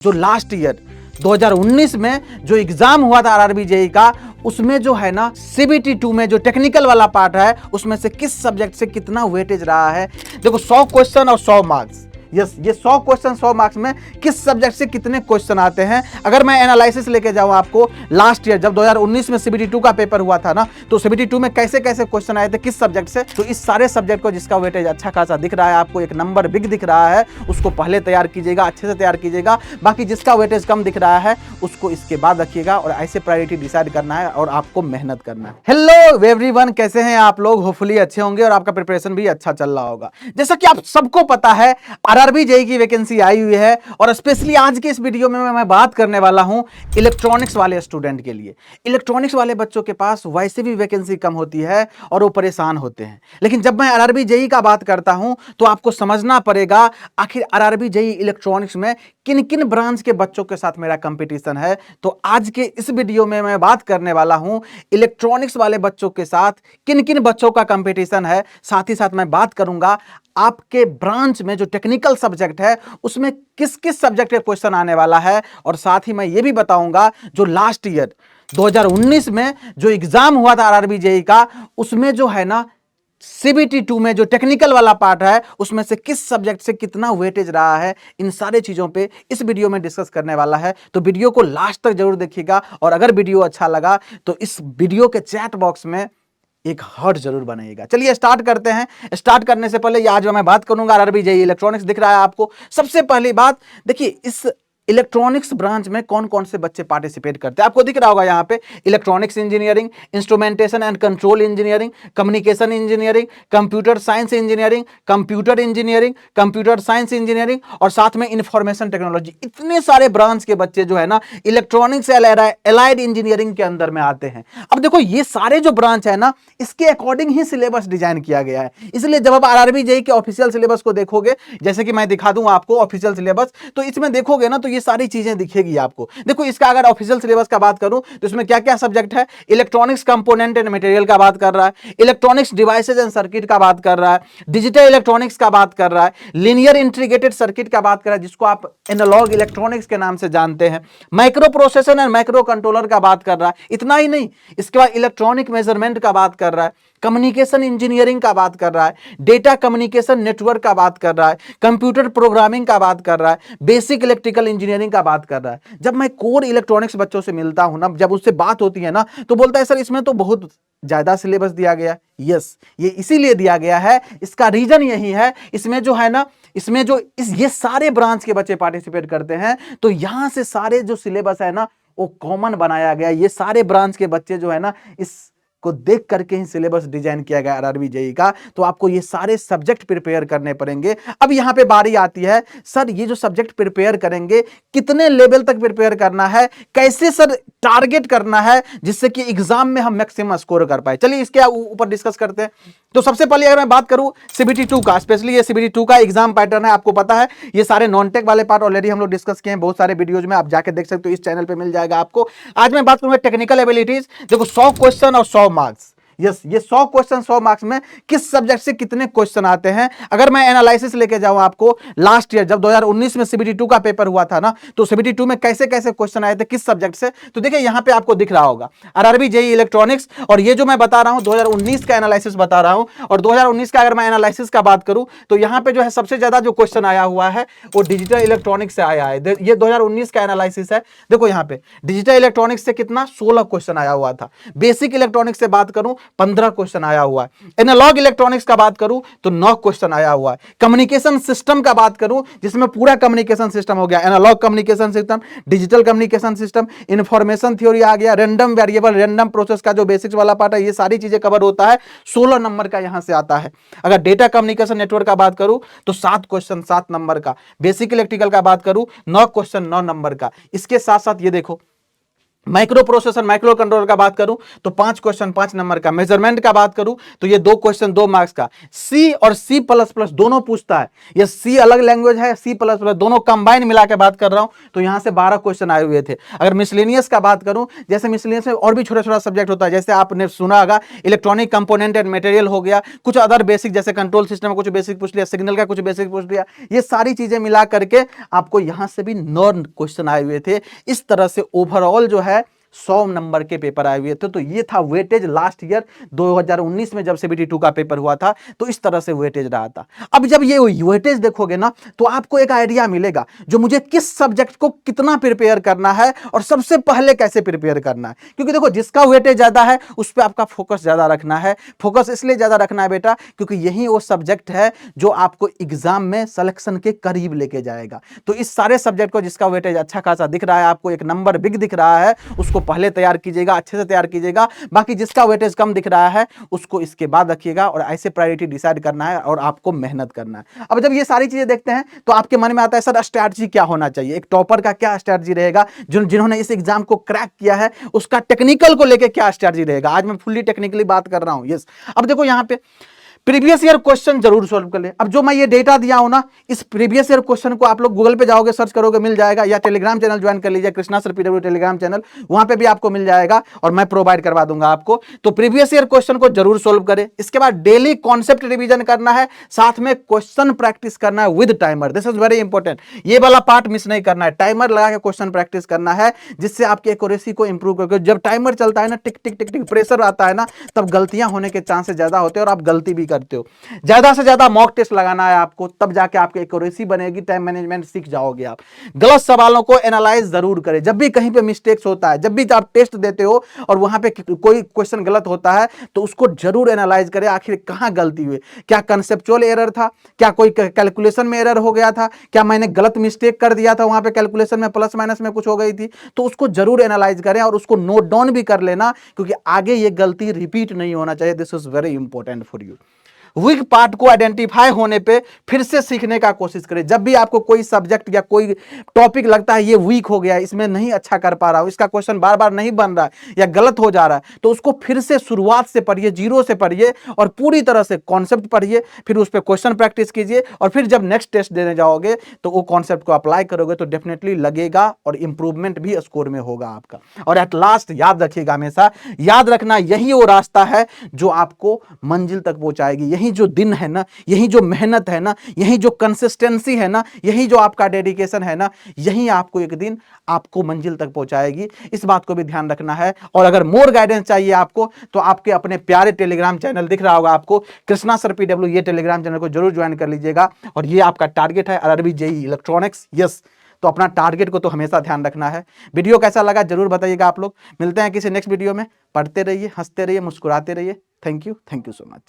जो last year 2019 में जो एग्जाम हुआ था आरआरबी जेईई का, उसमें जो है ना सीबीटी 2 में जो टेक्निकल वाला पार्ट है उसमें से किस सब्जेक्ट से कितना वेटेज रहा है। देखो 100 क्वेश्चन और 100 मार्क्स, यस ये 100 क्वेश्चन 100 मार्क्स में किस सब्जेक्ट से कितने क्वेश्चन आते हैं। अगर मैं एनालिसिस लेके जाऊं आपको, लास्ट ईयर जब 2019 में सीबीटी 2 का पेपर हुआ था ना, तो सीबीटी 2 में कैसे कैसे क्वेश्चन आए थे किस सब्जेक्ट से, तो इस सारे सब्जेक्ट को जिसका वेटेज अच्छा खासा दिख रहा है, आपको एक नंबर बिग दिख रहा है, उसको पहले तैयार कीजिएगा, अच्छे से तैयार कीजिएगा। बाकी जिसका वेटेज कम दिख रहा है उसको इसके बाद रखिएगा और ऐसे प्रायोरिटी डिसाइड करना है और आपको मेहनत करना है। हेलो एवरीवन, कैसे हैं आप लोग? होपफुली अच्छे होंगे और आपका प्रिपरेशन भी अच्छा चल रहा होगा। जैसा कि आप सबको पता है, आरआरबी जेईई की वैकेंसी आई हुई है और स्पेशली आज के इस वीडियो में मैं बात करने वाला हूं इलेक्ट्रॉनिक्स वाले स्टूडेंट के लिए। इलेक्ट्रॉनिक्स वाले बच्चों के पास वैसे भी वैकेंसी कम होती है और वो परेशान होते हैं, लेकिन जब मैं आरआरबी जेईई का बात करता हूं तो आपको समझना पड़ेगा आखिर आरआरबी जेईई इलेक्ट्रॉनिक्स में किन किन ब्रांच के बच्चों के साथ मेरा कंपटीशन है। तो आज के इस वीडियो में मैं बात करने वाला हूं इलेक्ट्रॉनिक्स वाले बच्चों के साथ किन किन बच्चों का कंपटीशन है। साथ ही साथ मैं बात करूंगा आपके ब्रांच में जो टेक्निकल सब्जेक्ट है उसमें किस किस सब्जेक्ट का क्वेश्चन आने वाला है, और साथ ही मैं ये भी बताऊंगा जो लास्ट ईयर 2019 में जो एग्जाम हुआ था आरआरबी जेईई का, उसमें जो है ना सीबीटी 2 में जो टेक्निकल वाला पार्ट है उसमें से किस सब्जेक्ट से कितना वेटेज रहा है। इन सारे चीजों पे इस वीडियो में डिस्कस करने वाला है, तो वीडियो को लास्ट तक जरूर देखिएगा। और अगर वीडियो अच्छा लगा तो इस वीडियो के चैट बॉक्स में एक हार्ट जरूर बनाइएगा। चलिए स्टार्ट करते हैं। स्टार्ट करने से पहले आज मैं बात करूंगा आरआरबी जेईई इलेक्ट्रॉनिक्स दिख रहा है आपको। सबसे पहली बात देखिए, इस इलेक्ट्रॉनिक्स ब्रांच में कौन कौन से बच्चे पार्टिसिपेट करते हैं आपको दिख रहा होगा यहाँ पे। Electronics engineering, instrumentation and control engineering, communication engineering, computer science engineering, computer engineering, computer science engineering और साथ में इंफॉर्मेशन टेक्नोलॉजी। इतने सारे ब्रांच के बच्चे जो है ना इलेक्ट्रॉनिक्स एलाइड इंजीनियरिंग के अंदर में आते हैं। अब देखो ये सारे जो ब्रांच है ना, इसके अकॉर्डिंग ही सिलेबस डिजाइन किया गया है। इसलिए जब आप आरआरबी जेईई के ऑफिशियल सिलेबस को देखोगे, जैसे कि मैं दिखा दूं आपको ऑफिशियल सिलेबस, तो इसमें देखोगे ना तो ये सारी चीजें दिखेगी आपको। देखो इसका अगर ऑफिशियल सिलेबस का बात करूं तो इसमें क्या क्या सब्जेक्ट है। इलेक्ट्रॉनिक्स कंपोनेंट एंड मटेरियल का बात कर रहा है, इलेक्ट्रॉनिक्स डिवाइसेज एंड सर्किट का बात कर रहा है, डिजिटल इलेक्ट्रॉनिक्स का बात कर रहा है, लीनियर इंटीग्रेटेड सर्किट का बात कर रहा है जिसको आप एनालॉग इलेक्ट्रॉनिक्स के नाम से जानते हैं, micro processor and micro controller का बात कर रहा है। इतना ही नहीं, इसके बाद इलेक्ट्रॉनिक मेजरमेंट का बात कर रहा है, कम्युनिकेशन इंजीनियरिंग का बात कर रहा है, डेटा कम्युनिकेशन नेटवर्क का बात कर रहा है, कंप्यूटर प्रोग्रामिंग का बात कर रहा है, बेसिक इलेक्ट्रिकल इंजीनियरिंग का बात कर रहा है। जब मैं कोर इलेक्ट्रॉनिक्स बच्चों से मिलता हूं ना, जब उससे बात होती है ना, तो बोलता है सर इसमें तो बहुत ज्यादा सिलेबस दिया गया। यस, ये इसीलिए दिया गया है, इसका रीजन यही है, इसमें जो है ना, इसमें जो ये सारे ब्रांच के बच्चे पार्टिसिपेट करते हैं, तो यहां से सारे जो सिलेबस है ना वो कॉमन बनाया गया। ये सारे ब्रांच के बच्चे जो है ना इस को देख करके ही सिलेबस डिजाइन किया गया आरआरबी जेईई का। तो आपको ये सारे सब्जेक्ट प्रिपेयर करने पड़ेंगे। अब यहां पे बारी आती है, सर ये जो सब्जेक्ट प्रिपेयर करेंगे कितने लेवल तक प्रिपेयर करना है, कैसे सर टारगेट करना है जिससे कि एग्जाम में हम मैक्सिमम स्कोर कर पाए। चलिए इसके ऊपर डिस्कस करते हैं। तो सबसे पहले अगर मैं बात करूं सीबीटी 2 का, स्पेशली ये सीबीटी 2 का एग्जाम पैटर्न है, आपको पता है ये सारे नॉन टेक वाले पार्ट ऑलरेडी हम लोग डिस्कस किए हैं बहुत सारे वीडियोज में, आप जाके देख सकते हो, इस चैनल पे मिल जाएगा आपको। आज मैं बात करूंगा टेक्निकल एबिलिटीज। देखो 100 क्वेश्चन और 100 मार्क्स, यस ये 100 क्वेश्चन 100 मार्क्स में किस सब्जेक्ट से कितने क्वेश्चन आते हैं। अगर मैं एनालिसिस लेके जाऊं आपको, लास्ट ईयर जब 2019 में सीबीटी 2 का पेपर हुआ था ना, तो सीबीटी 2 में कैसे कैसे क्वेश्चन आए थे किस सब्जेक्ट से, तो देखिए यहां पे आपको दिख रहा होगा आरआरबी जेईई इलेक्ट्रॉनिक्स। और ये जो मैं बता रहा हूं 2019 का एनालिसिस बता रहा हूं, और 2019 का अगर मैं एनालिसिस का बात करूं तो यहां पे जो है सबसे ज्यादा जो क्वेश्चन आया हुआ है वो डिजिटल इलेक्ट्रॉनिक्स से आया है। ये 2019 का एनालिसिस है। देखो यहां पे डिजिटल इलेक्ट्रॉनिक्स से कितना 16 क्वेश्चन आया हुआ था। बेसिक इलेक्ट्रॉनिक्स से बात करूं 15 क्वेश्चन आया हुआ है। एनालॉग इलेक्ट्रॉनिक्स का बात करूं तो 9 क्वेश्चन आया हुआ है। कम्युनिकेशन सिस्टम का बात करूं जिसमें पूरा कम्युनिकेशन सिस्टम हो गया, analog communication system, digital communication system, information theory आ गया, रैंडम वेरिएबल, रैंडम प्रोसेस का जो बेसिक्स वाला पार्ट है, ये सारी चीजें कवर होता है। 16 नंबर का यहां से आता है। अगर डेटा कम्युनिकेशन नेटवर्क का बात करूं तो 7 क्वेश्चन 7 नंबर का। बेसिक इलेक्ट्रिकल का बात करूं 9 क्वेश्चन 9 नंबर का। इसके साथ साथ ये देखो माइक्रो प्रोसेसर माइक्रो कंट्रोलर का बात करूं तो 5 क्वेश्चन 5 नंबर का। मेजरमेंट का बात करूं तो ये 2 क्वेश्चन 2 मार्क्स का। सी और सी प्लस प्लस दोनों पूछता है, ये सी अलग लैंग्वेज है, सी प्लस प्लस दोनों कंबाइन मिला के बात कर रहा हूं, तो यहां से 12 क्वेश्चन आए हुए थे। अगर मिसलेनियस का बात करूं, जैसे मिसलेनियस में और भी छोटा छोटा सब्जेक्ट होता है, जैसे आपने सुना होगा इलेक्ट्रॉनिक कंपोनेंट एंड मटेरियल हो गया, कुछ अदर बेसिक जैसे कंट्रोल सिस्टम का कुछ बेसिक पूछ लिया, सिग्नल का कुछ बेसिक पूछ लिया, ये सारी चीजें मिला करके आपको यहां से भी 9 क्वेश्चन आए हुए थे। इस तरह से ओवरऑल जो है 100 नंबर के पेपर आए हुए थे। तो ये था वेटेज लास्ट ईयर 2019 में जब सीबीटी 2 का पेपर हुआ था, तो इस तरह से वेटेज रहा था। अब जब ये वेटेज देखोगे ना, तो आपको एक आइडिया मिलेगा जो मुझे किस सब्जेक्ट को कितना प्रिपेयर करना है और सबसे पहले कैसे प्रिपेयर करना है। क्योंकि देखो जिसका वेटेज ज्यादा है उस पर आपका फोकस ज्यादा रखना है। फोकस इसलिए ज्यादा रखना है बेटा क्योंकि यही वो सब्जेक्ट है जो आपको एग्जाम में सिलेक्शन के करीब लेके जाएगा। तो इस सारे सब्जेक्ट को जिसका वेटेज अच्छा खासा दिख रहा है, आपको एक नंबर बिग दिख रहा है, उसको पहले तैयार कीजिएगा, अच्छे से तैयार कीजिएगा। बाकी जिसका वेटेज कम दिख रहा है उसको इसके बाद रखिएगा और ऐसे प्रायोरिटी डिसाइड करना है और आपको मेहनत करना है। अब जब ये सारी चीजें देखते हैं तो आपके मन में आता है सर स्ट्रैटेजी क्या होना चाहिए, एक टॉपर का क्या स्ट्रैटेजी रहेगा, जिन्होंने इस एग्जाम को क्रैक किया है उसका टेक्निकल को लेकर क्या स्ट्रैटेजी रहेगा। आज मैं फुल्ली टेक्निकली बात कर रहा हूं। यस, अब देखो यहां पे प्रीवियस ईयर क्वेश्चन जरूर सॉल्व कर ले। अब जो मैं ये डेटा दिया हूं ना, इस प्रीवियस ईयर क्वेश्चन को आप लोग गूगल पे जाओगे, सर्च करोगे, मिल जाएगा, या टेलीग्राम चैनल ज्वाइन कर लीजिए, Krishna sir PW Telegram channel, वहां पे भी आपको मिल जाएगा और मैं प्रोवाइड करवा दूंगा आपको। तो प्रीवियस ईयर क्वेश्चन को जरूर सोल्व करें। इसके बाद डेली कॉन्सेप्ट रिवीजन करना है, साथ में क्वेश्चन प्रैक्टिस करना है with timer. This is very important, ये वाला पार्ट मिस नहीं करना है। टाइमर लगा के क्वेश्चन प्रैक्टिस करना है, जिससे आपकी एक्यूरेसी को इंप्रूव करके, जब टाइमर चलता है ना, टिक टिक टिक टिक प्रेशर आता है ना, तब गलतियां होने के चांसेस ज्यादा होते हैं और आप गलती भी करते हो। ज्यादा से ज्यादा मॉक टेस्ट लगाना है आपको, तब जाके आपकी एक्यूरेसी बनेगी, टाइम मैनेजमेंट सीख जाओगे आप। गलत सवालों को एनालाइज जरूर करें। जब भी कहीं पे मिस्टेक्स होता है, जब भी आप टेस्ट देते हो और वहां पे कोई क्वेश्चन गलत होता है, तो उसको जरूर एनालाइज करें, आखिर कहां गलती हुई, क्या कंसेप्चुअल एरर था, क्या कोई कैलकुलेशन में एरर हो गया था, क्या मैंने गलत मिस्टेक कर दिया था वहां पे कैलकुलेशन में, प्लस माइनस में कुछ हो गई थी। तो उसको जरूर एनालाइज करें और उसको नोट डाउन भी कर लेना, क्योंकि आगे ये गलती रिपीट नहीं होना चाहिए। This is very important for you. Weak part को आइडेंटिफाई होने पे फिर से सीखने का कोशिश करें। जब भी आपको कोई सब्जेक्ट या कोई टॉपिक लगता है ये वीक हो गया, इसमें नहीं अच्छा कर पा रहा हूं, इसका क्वेश्चन बार बार नहीं बन रहा है या गलत हो जा रहा है, तो उसको फिर से शुरुआत से पढ़िए, जीरो से पढ़िए और पूरी तरह से कॉन्सेप्ट पढ़िए, फिर उस पर क्वेश्चन प्रैक्टिस कीजिए और फिर जब नेक्स्ट टेस्ट देने जाओगे तो वो कॉन्सेप्ट को अप्लाई करोगे तो डेफिनेटली लगेगा और इंप्रूवमेंट भी स्कोर में होगा आपका। और एट लास्ट याद रखिएगा, हमेशा याद रखना, यही वो रास्ता है जो आपको मंजिल तक पहुंचाएगी। यही जो दिन है ना, यही जो मेहनत है ना, यही जो कंसिस्टेंसी है ना, यही जो आपका डेडिकेशन है ना, यही आपको एक दिन आपको मंजिल तक पहुंचाएगी। इस बात को भी ध्यान रखना है। और अगर मोर गाइडेंस चाहिए आपको, तो आपके अपने प्यारे टेलीग्राम चैनल दिख रहा होगा आपको, कृष्णा सर पीडब्ल्यू, ये टेलीग्राम चैनल को जरूर ज्वाइन कर लीजिएगा। और ये आपका टारगेट है आरआरबी जेईई इलेक्ट्रॉनिक्स। यस, तो अपना टारगेट को तो हमेशा ध्यान रखना है। वीडियो कैसा लगा जरूर बताइएगा आप लोग। मिलते हैं किसी नेक्स्ट वीडियो में। पढ़ते रहिए, हंसते रहिए, मुस्कुराते रहिए। Thank you so much.